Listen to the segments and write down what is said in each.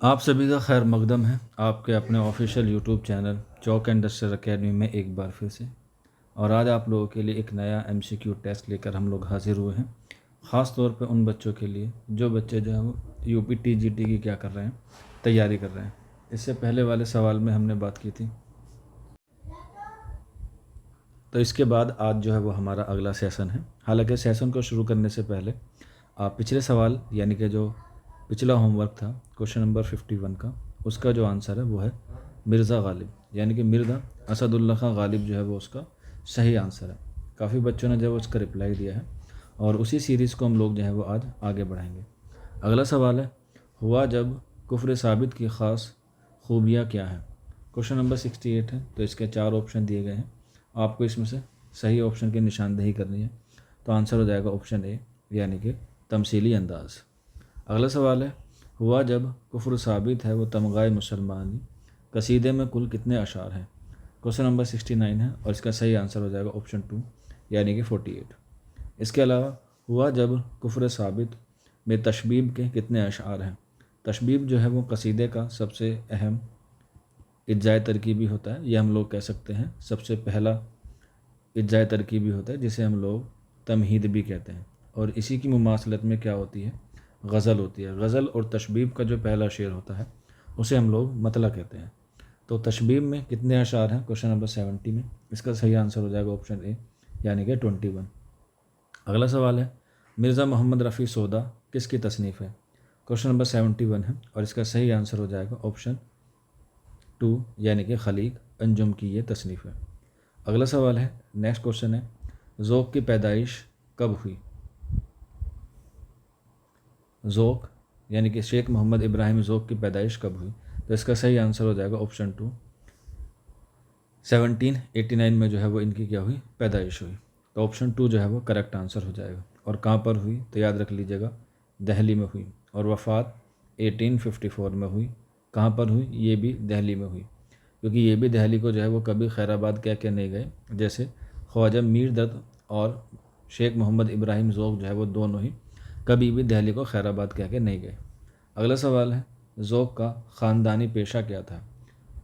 आप सभी का खैर मकदम है आपके अपने ऑफिशियल यूट्यूब चैनल चौक इंडस्ट्रियल एकेडमी में एक बार फिर से। और आज आप लोगों के लिए एक नया एमसीक्यू टेस्ट लेकर हम लोग हाजिर हुए हैं, ख़ास तौर पे उन बच्चों के लिए जो बच्चे जो है वो यूपी टीजीटी की क्या कर रहे हैं, तैयारी कर रहे हैं। इससे पहले वाले सवाल में हमने बात की थी, तो इसके बाद आज जो है वो हमारा अगला सेशन है। हालांकि सेशन को शुरू करने से पहले आप पिछले सवाल यानी कि जो पिछला होमवर्क था क्वेश्चन नंबर 51 का, उसका जो आंसर है वो है मिर्ज़ा गालिब, यानी कि मिर्ज़ा असदुल्ला खां गालिब जो है वो उसका सही आंसर है। काफ़ी बच्चों ने जो है उसका रिप्लाई दिया है और उसी सीरीज़ को हम लोग जो है वो आज आगे बढ़ाएंगे। अगला सवाल है, हुआ जब कुफ्र साबित की ख़ास खूबियाँ क्या हैं। क्वेश्चन नंबर 68 है, तो इसके 4 ऑप्शन दिए गए हैं। आपको इसमें से सही ऑप्शन की निशानदेही करनी है, तो आंसर हो जाएगा ऑप्शन ए यानी कि तमसीली अंदाज़। अगला सवाल है, हुआ जब कुफ्र साबित है वो तमगाए मुसलमानी कसीदे में कुल कितने अशार हैं। क्वेश्चन नंबर 69 है और इसका सही आंसर हो जाएगा ऑप्शन 2 यानी कि 48। इसके अलावा हुआ जब कुफ्र साबित में तशबीब के कितने अशार हैं। तशबीब जो है वो कसीदे का सबसे अहम इज्जाए तरकीबी होता है, ये हम लोग कह सकते हैं सबसे पहला इज्जाए तरकीबी होता है, जिसे हम लोग तमहीद भी कहते हैं। और इसी की मुमासलत में क्या होती है, गज़ल होती है। गज़ल और तशबीब का जो पहला शेर होता है उसे हम लोग मतला कहते हैं। तो तशबीब में कितने अशार हैं, क्वेश्चन नंबर 70 में। इसका सही आंसर हो जाएगा ऑप्शन ए यानी कि 21। अगला सवाल है, मिर्ज़ा मोहम्मद रफ़ी सोदा किसकी तसनीफ़ है। क्वेश्चन नंबर 71 है और इसका सही आंसर हो जाएगा ऑप्शन 2 यानी कि खलीक अंजुम की ये तसनीफ़ है। अगला सवाल है, नेक्स्ट क्वेश्चन है, ज़ौक़ की पैदाइश कब हुई। ज़ौक़ यानी कि शेख मोहम्मद इब्राहिम ज़ौक़ की पैदाइश कब हुई, तो इसका सही आंसर हो जाएगा ऑप्शन 2 1789 में जो है वो इनकी क्या हुई, पैदाइश हुई। तो ऑप्शन 2 जो है वो करेक्ट आंसर हो जाएगा। और कहाँ पर हुई, तो याद रख लीजिएगा दिल्ली में हुई। और वफ़ात 1854 में हुई। कहाँ पर हुई, ये भी दिल्ली में हुई, क्योंकि ये भी दिल्ली को जो है वो कभी खैराबाद कह के नहीं गए। जैसे ख्वाजा मीर दत्त और शेख मोहम्मद इब्राहिम ज़ौक़ जो है वो दोनों ही कभी भी दिल्ली को खैराबाद कह के नहीं गए। अगला सवाल है, ज़ौक़ का ख़ानदानी पेशा क्या था।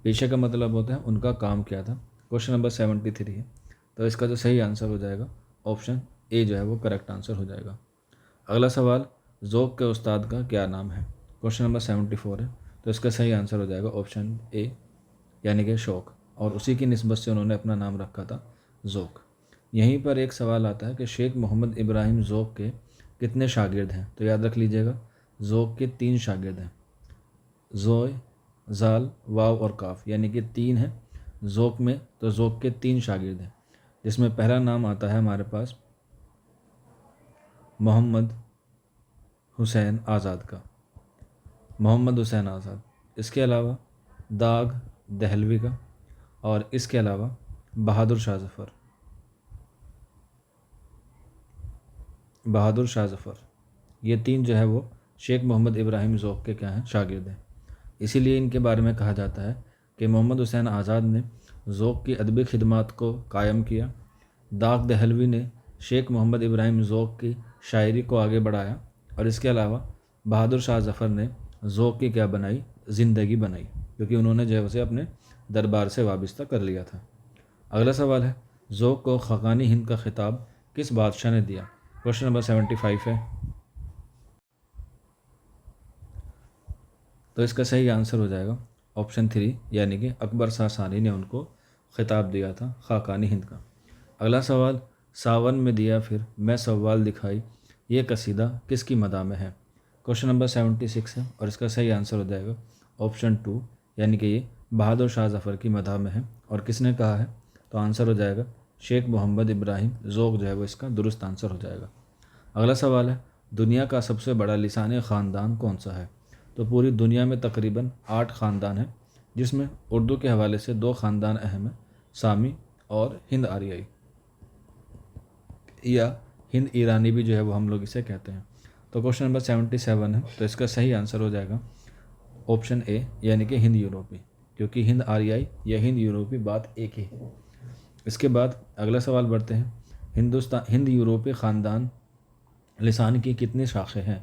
पेशे का मतलब होता है उनका काम क्या था। क्वेश्चन नंबर 73 है, तो इसका जो सही आंसर हो जाएगा ऑप्शन ए जो है वो करेक्ट आंसर हो जाएगा। अगला सवाल, ज़ौक़ के उस्ताद का क्या नाम है। क्वेश्चन नंबर 74 है, तो इसका सही आंसर हो जाएगा ऑप्शन ए यानी कि शौक़, और उसी की निस्बत से उन्होंने अपना नाम रखा था ज़ौक़। यहीं पर एक सवाल आता है कि शेख मोहम्मद इब्राहिम ज़ौक़ के कितने शागिर्द हैं, तो याद रख लीजिएगा ज़ौक़ के 3 शागिर्द हैं, ज़ोय, ज़ाल, वाव और काफ, यानी कि 3 है ज़ौक़ में। तो ज़ौक़ के 3 शागिर्द हैं, जिसमें पहला नाम आता है हमारे पास मोहम्मद हुसैन आज़ाद का, मोहम्मद हुसैन आज़ाद। इसके अलावा दाग दहलवी का, और इसके अलावा बहादुर शाह ज़फ़र, बहादुर शाह ज़फ़र। ये 3 जो है वो शेख मोहम्मद इब्राहिम ज़ौक़ के क्या हैं, शागिर्द हैं। इसीलिए इनके बारे में कहा जाता है कि मोहम्मद हुसैन आज़ाद ने ज़ौक़ की अदबी खिदमात को कायम किया, दाग दहलवी ने शेख मोहम्मद इब्राहिम ज़ौक़ की शायरी को आगे बढ़ाया, और इसके अलावा बहादुर शाह ज़फ़र ने ज़ौक़ की क्या बनाई, ज़िंदगी बनाई, क्योंकि उन्होंने जो है उसे अपने दरबार से वाबस्ता कर लिया था। अगला सवाल है, ज़ौक़ को ख़ाक़ानी हिंद का खिताब किस बादशाह ने दिया। क्वेश्चन नंबर 75 है, तो इसका सही आंसर हो जाएगा ऑप्शन 3 यानी कि अकबर शाह सानी ने उनको ख़िताब दिया था ख़ाक़ानी हिंद का। अगला सवाल, सावन में दिया फिर मैं सवाल दिखाई, ये कसीदा किसकी मदा में है। क्वेश्चन नंबर 76 है और इसका सही आंसर हो जाएगा ऑप्शन 2 यानी कि ये बहादुर शाह ज़फ़र की मदा में है। और किसने कहा है, तो आंसर हो जाएगा शेख मोहम्मद इब्राहिम ज़ौक़ जो है वो इसका दुरुस्त आंसर हो जाएगा। अगला सवाल है, दुनिया का सबसे बड़ा लिसानी ख़ानदान कौन सा है। तो पूरी दुनिया में तकरीबन 8 ख़ानदान हैं, जिसमें उर्दू के हवाले से 2 ख़ानदान अहम हैं, सामी और हिंद आरियाई, या हिंद ईरानी भी जो है वो हम लोग इसे कहते हैं। तो क्वेश्चन नंबर 77 है, तो इसका सही आंसर हो जाएगा ऑप्शन ए यानी कि हिंद यूरोपी, क्योंकि हिंद आरियाई या हिंद यूरोपी बात एक ही है। इसके बाद अगला सवाल बढ़ते हैं, हिंद यूरोपी ख़ानदान लिसान की कितनी शाखें हैं।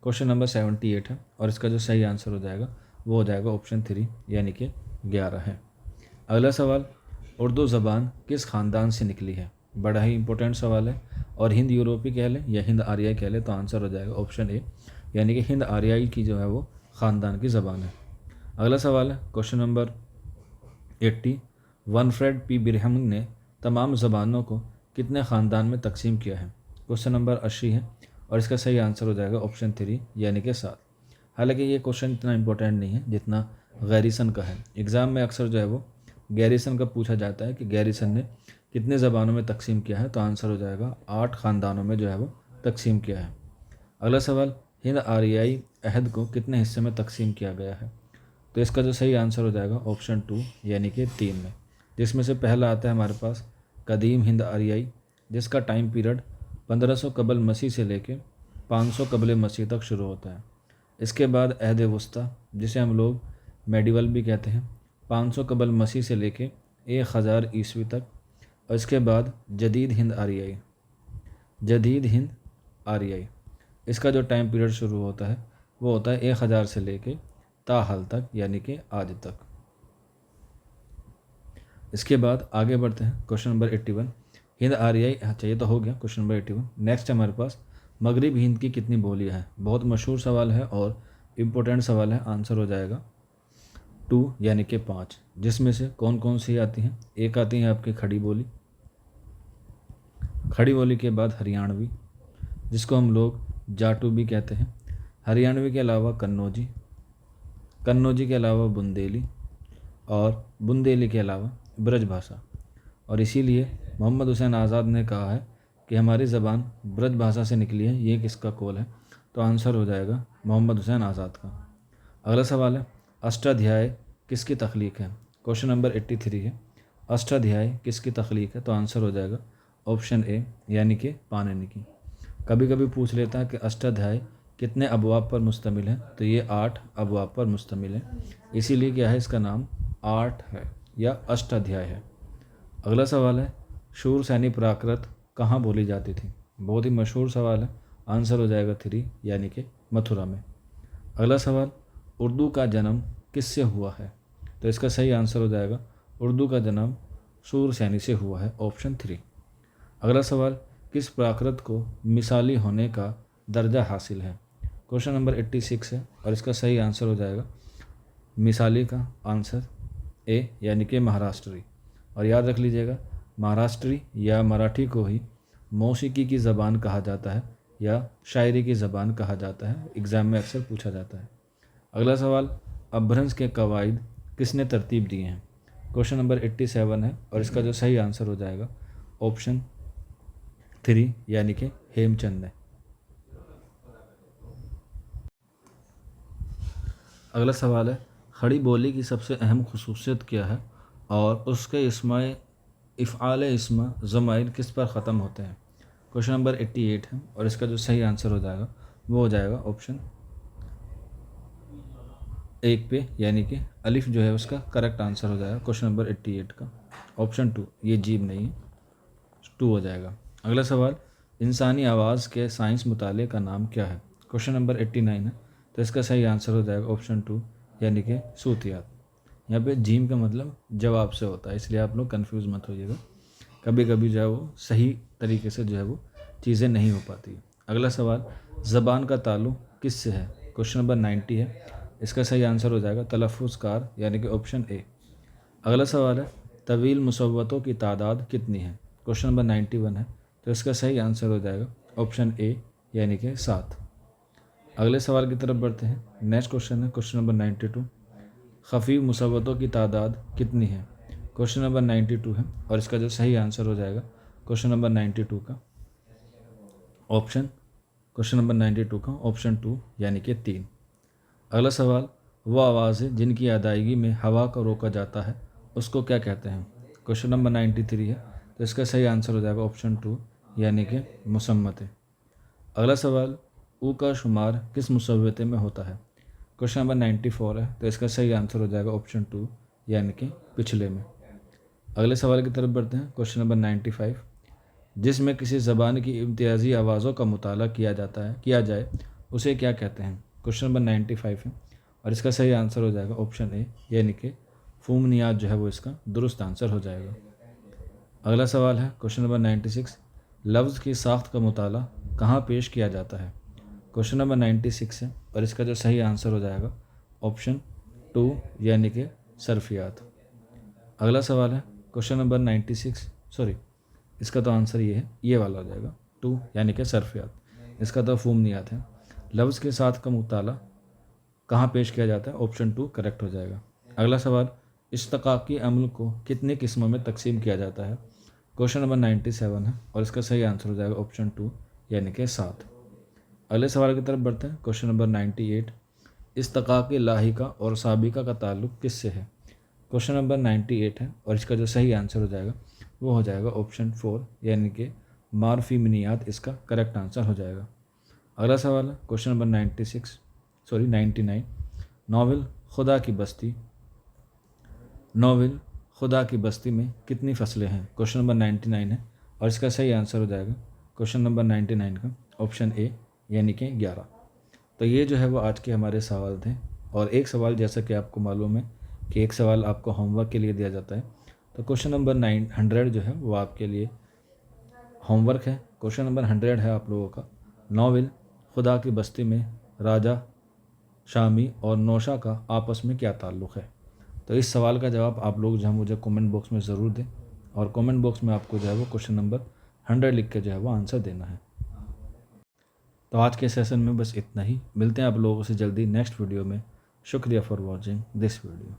क्वेश्चन नंबर 78 है और इसका जो सही आंसर हो जाएगा वो हो जाएगा ऑप्शन 3 यानी कि 11 है। अगला सवाल, उर्दू ज़बान किस ख़ानदान से निकली है? बड़ा ही इंपॉर्टेंट सवाल है। और हिंद यूरोपी कह लें या हिंद आर्याई कह लें तो आंसर हो जाएगा ऑप्शन ए यानी कि हिंद आर्याई की जो है वो ख़ानदान की ज़बान है। अगला सवाल है क्वेश्चन नंबर 80, वनफ्रेड पी बिरहम ने तमाम ज़बानों को कितने ख़ानदान में तकसीम किया है? क्वेश्चन नंबर 80 है और इसका सही आंसर हो जाएगा ऑप्शन 3 यानी कि 7। हालांकि ये क्वेश्चन इतना इंपॉर्टेंट नहीं है जितना गैरीसन का है। एग्ज़ाम में अक्सर जो है वो गैरीसन का पूछा जाता है कि गैरीसन ने कितने ज़बानों में तकसीम किया है, तो आंसर हो जाएगा 8 ख़ानदानों में जो है वो तकसीम किया है। अगला सवाल, हिंद आर्याई अहद को कितने हिस्से में तकसीम किया गया है? तो इसका जो सही आंसर हो जाएगा ऑप्शन 2 यानी कि 3 में, जिसमें से पहला आता है हमारे पास कदीम हिंद आर्याई, जिसका टाइम पीरियड 1500 कबल मसीह से लेके 500 कबल मसीह तक शुरू होता है। इसके बाद अहद वस्ता, जिसे हम लोग मेडिवल भी कहते हैं, 500 कबल मसीह से लेके 1000 ईस्वी तक। और इसके बाद जदीद हिंद आर्याई, जदीद हिंद आर्याई, इसका जो टाइम पीरियड शुरू होता है वो होता है 1000 से लेके ताहाल तक यानी कि आज तक। इसके बाद आगे बढ़ते हैं क्वेश्चन नंबर 81, हिंद आर्याई, अच्छा ये तो हो गया क्वेश्चन नंबर 81। नेक्स्ट हमारे पास मगरिब हिंद की कितनी बोलियां हैं? बहुत मशहूर सवाल है और इम्पोर्टेंट सवाल है। आंसर हो जाएगा 2 यानी कि 5, जिसमें से कौन कौन सी आती हैं? एक आती है आपकी खड़ी बोली, खड़ी बोली के बाद हरियाणवी, जिसको हम लोग जाटू भी कहते हैं। हरियाणवी के अलावा कन्नौजी, कन्नौजी के अलावा बुंदेली और बुंदेली के अलावा ब्रजभाषा। और इसीलिए मोहम्मद हुसैन आज़ाद ने कहा है कि हमारी ज़बान ब्रजभाषा से निकली है। ये किसका कौल है? तो आंसर हो जाएगा मोहम्मद हुसैन आज़ाद का। अगला सवाल है, अष्टाध्याय किसकी तख्लीक है? क्वेश्चन नंबर 83 है, अष्टाध्याय किसकी तख्लीक है? तो आंसर हो जाएगा ऑप्शन ए यानी कि पाणिनि की। कभी कभी पूछ लेता है कि अष्टाध्याय कितने अबवाब पर मुश्तमिल है? तो ये 8 अबवाब पर मुश्तमिल है, इसीलिए क्या है, इसका नाम 8 है या अष्टाध्याय है। अगला सवाल है, शूरसैनी प्राकृत कहाँ बोली जाती थी? बहुत ही मशहूर सवाल है। आंसर हो जाएगा 3 यानी कि मथुरा में। अगला सवाल, उर्दू का जन्म किससे हुआ है? तो इसका सही आंसर हो जाएगा उर्दू का जन्म शूरसैनी से हुआ है, ऑप्शन 3। अगला सवाल, किस प्राकृत को मिसाली होने का दर्जा हासिल है? क्वेश्चन नंबर 86 है और इसका सही आंसर हो जाएगा मिसाली का आंसर ए यानी कि महाराष्ट्री। और याद रख लीजिएगा, महाराष्ट्री या मराठी को ही मौसीकी की ज़बान कहा जाता है या शायरी की ज़बान कहा जाता है। एग्ज़ाम में अक्सर पूछा जाता है। अगला सवाल, अभ्रंश के कवायद किसने तरतीब दिए हैं? क्वेश्चन नंबर 87 है और इसका जो सही आंसर हो जाएगा ऑप्शन 3 यानी कि हेमचंद ने। अगला सवाल है, खड़ी बोली की सबसे अहम खुसूसियत क्या है और उसके इसमें इफ़आल इसम ज़माइर किस पर ख़त्म होते हैं? क्वेश्चन नंबर 88 है और इसका जो सही आंसर हो जाएगा वो हो जाएगा ऑप्शन 1 पे यानी कि अलिफ जो है उसका करेक्ट आंसर हो जाएगा क्वेश्चन नंबर 88 का, ऑप्शन 2। ये जीब नहीं है, 2 हो जाएगा। अगला सवाल, इंसानी आवाज़ के साइंस मुताले का नाम क्या है? क्वेश्चन नंबर 89 है तो इसका सही आंसर हो जाएगा ऑप्शन 2 यानी कि सूतियात। यहाँ पे जीम का मतलब जवाब से होता है, इसलिए आप लोग कंफ्यूज मत होइएगा। कभी कभी जो है वो सही तरीके से जो है वो चीज़ें नहीं हो पाती। अगला सवाल, ज़बान का ताल्लुक़ किससे है? क्वेश्चन नंबर 90 है, इसका सही आंसर हो जाएगा तलफ़ुज़कार यानी कि ऑप्शन ए। अगला सवाल है, तवील मुसव्वतों की तादाद कितनी है? क्वेश्चन नंबर 91 है तो इसका सही आंसर हो जाएगा ऑप्शन ए यानी कि 7। अगले सवाल की तरफ बढ़ते हैं। नेक्स्ट क्वेश्चन है क्वेश्चन नंबर 92, खफ़ी मुसव्वतों की तादाद कितनी है? क्वेश्चन नंबर 92 है और इसका जो सही आंसर हो जाएगा क्वेश्चन नंबर 92 का ऑप्शन, क्वेश्चन नंबर 92 का ऑप्शन 2 यानी कि 3। अगला सवाल, वो आवाज़ें जिनकी अदायगी में हवा को रोका जाता है उसको क्या कहते हैं? क्वेश्चन नंबर 93 है तो इसका सही आंसर हो जाएगा ऑप्शन 2 यानी कि मुसम्मतें। अगला सवाल, ऊ का शुमार किस मुसव्वते में होता है? क्वेश्चन नंबर 94 है तो इसका सही आंसर हो जाएगा ऑप्शन 2 यानी कि पिछले में। अगले सवाल की तरफ बढ़ते हैं क्वेश्चन नंबर 95, जिसमें किसी ज़बान की इम्तियाज़ी आवाज़ों का मुताला किया जाए उसे क्या कहते हैं? क्वेश्चन नंबर 95 है और इसका सही आंसर हो जाएगा ऑप्शन ए, यानी कि फुमनियात जो है वो इसका दुरुस्त आंसर हो जाएगा। अगला सवाल है क्वेश्चन नंबर 96, लफ्ज़ की साख्त का मुताला कहाँ पेश किया जाता है। क्वेश्चन नंबर 96 है और इसका जो सही आंसर हो जाएगा ऑप्शन 2, यानी कि सर्फियात। अगला सवाल है क्वेश्चन नंबर 96, सॉरी इसका तो आंसर ये है, ये वाला हो जाएगा 2, यानी कि सर्फियात। इसका तो फुमनियात है। लफ्ज़ के साथ का मुताला कहाँ पेश किया जाता है, ऑप्शन 2 करेक्ट हो जाएगा। अगला सवाल, इश्तिक़ाक़ी अमल को कितनी किस्मों में तकसीम किया जाता है। क्वेश्चन नंबर 97 है और इसका सही आंसर हो जाएगा ऑप्शन 2, यानी कि 7। अगले सवाल की तरफ बढ़ते हैं। क्वेश्चन नंबर 98, इश्तिक़ाक़ी लाहिका और साबिका का ताल्लुक़ किससे है। क्वेश्चन नंबर 98 है और इसका जो सही आंसर हो जाएगा वो हो जाएगा ऑप्शन 4, यानी कि मारफी मिनियात इसका करेक्ट आंसर हो जाएगा। अगला सवाल है क्वेश्चन नंबर 99, नावल खुदा की बस्ती में कितनी फसलें हैं। क्वेश्चन नंबर 99 है और इसका सही आंसर हो जाएगा क्वेश्चन नंबर 99 का ऑप्शन ए, यानी कि 11। तो ये जो है वो आज के हमारे सवाल थे। और एक सवाल, जैसा कि आपको मालूम है कि एक सवाल आपको होमवर्क के लिए दिया जाता है, तो क्वेश्चन नंबर 900 जो है वो आपके लिए होमवर्क है। क्वेश्चन नंबर 100 है आप लोगों का, नावल खुदा की बस्ती में राजा शामी और नौशा का आपस में क्या ताल्लुक़ है। तो इस सवाल का जवाब आप लोग जो है मुझे कमेंट बॉक्स में ज़रूर दें, और कमेंट बॉक्स में आपको जो है वो क्वेश्चन नंबर 100 लिख के जो है वो आंसर देना है। तो आज के सेशन में बस इतना ही। मिलते हैं आप लोगों से जल्दी नेक्स्ट वीडियो में। शुक्रिया फॉर वॉचिंग दिस वीडियो।